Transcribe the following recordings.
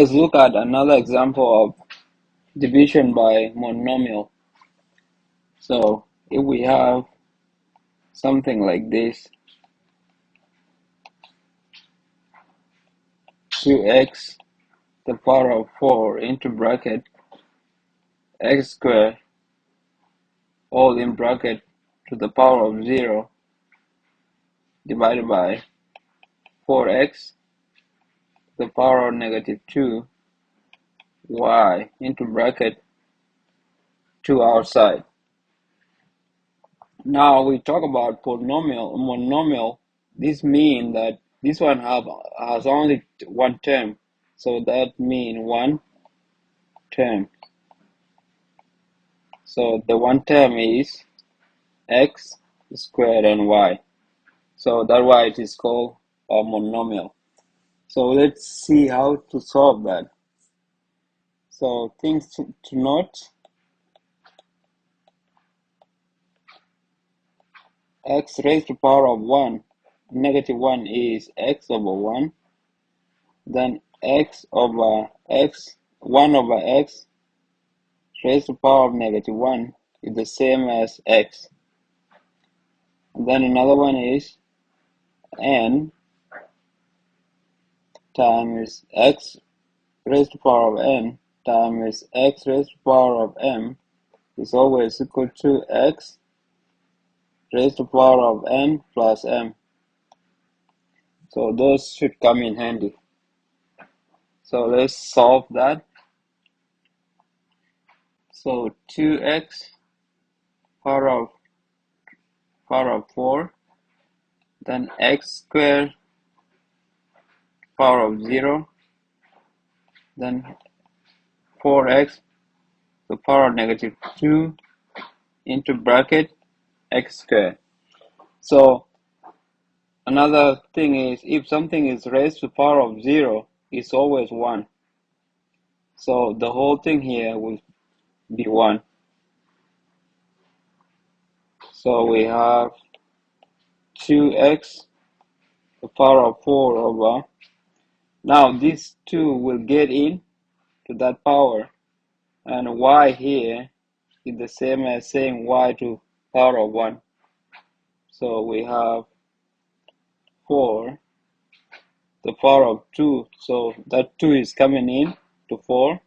Let's look at another example of division by monomial. So if we have something like this, 2x to the power of 4 into bracket x squared all in bracket to the power of 0 divided by 4x to the power of negative 2 y into bracket 2 outside. Now we talk about monomial. This means that this one has only one term, so that means one term. So the one term is x squared and y. So that's why it is called a monomial. So let's see how to solve that. So things to note: x raised to the power of 1, negative 1 is x over 1. Then x over x, 1 over x raised to the power of negative 1 is the same as x. And then another one is n times x raised to the power of n times x raised to the power of m is always equal to x raised to the power of n plus m. So those should come in handy. So let's solve that. So 2x power of 4, then x squared power of 0, then 4x to the power of negative 2 into bracket x squared. So another thing is, if something is raised to the power of 0, it's always 1. So the whole thing here will be 1. So we have 2x to the power of 4 over. Now this 2 will get in to that power, and y here is the same as saying y to the power of 1. So we have 4 to the power of 2. So that 2 is coming in to 4.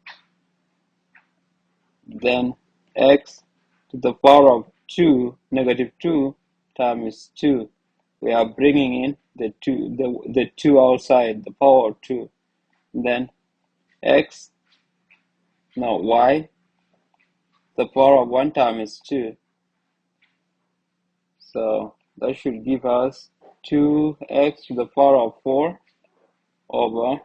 Then x to the power of 2, negative 2 times 2. We are bringing in the 2 outside, the power of 2. Then x, now y, the power of 1 times 2. So that should give us 2x to the power of 4 over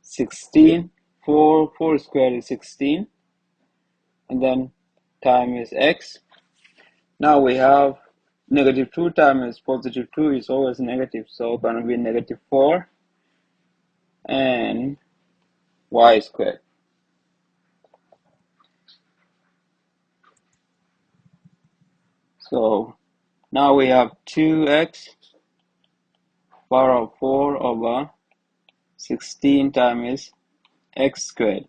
16. 4 squared is 16. And then times x. Now we have negative 2 times positive 2 is always negative. So it's going to be negative 4 and y squared. So now we have 2x power of 4 over 16 times x squared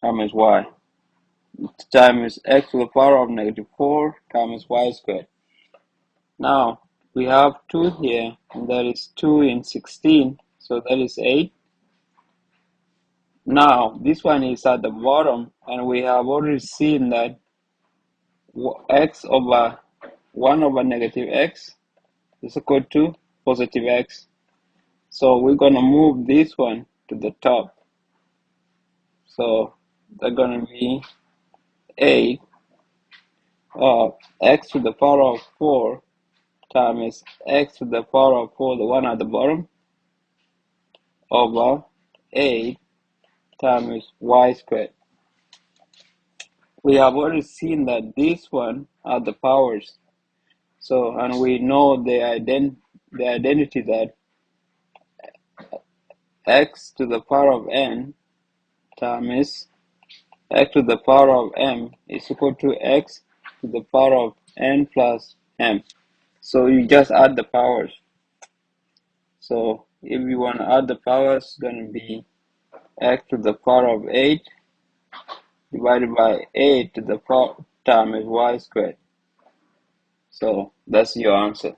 times y times x to the power of negative 4 times y squared. Now we have 2 here, and that is 2 in 16, so that is 8. Now this one is at the bottom, and we have already seen that x over 1 over negative x is equal to positive x. So we're going to move this one to the top. So they're going to be 8 of x to the power of 4 times x to the power of 4, the one at the bottom, over 8 times y squared. We have already seen that this one are the powers. So, and we know the identity that x to the power of n times x to the power of m is equal to x to the power of n plus m. So you just add the powers. So if you want to add the powers, it's going to be x to the power of 8 divided by 8 to the power times y squared. So that's your answer.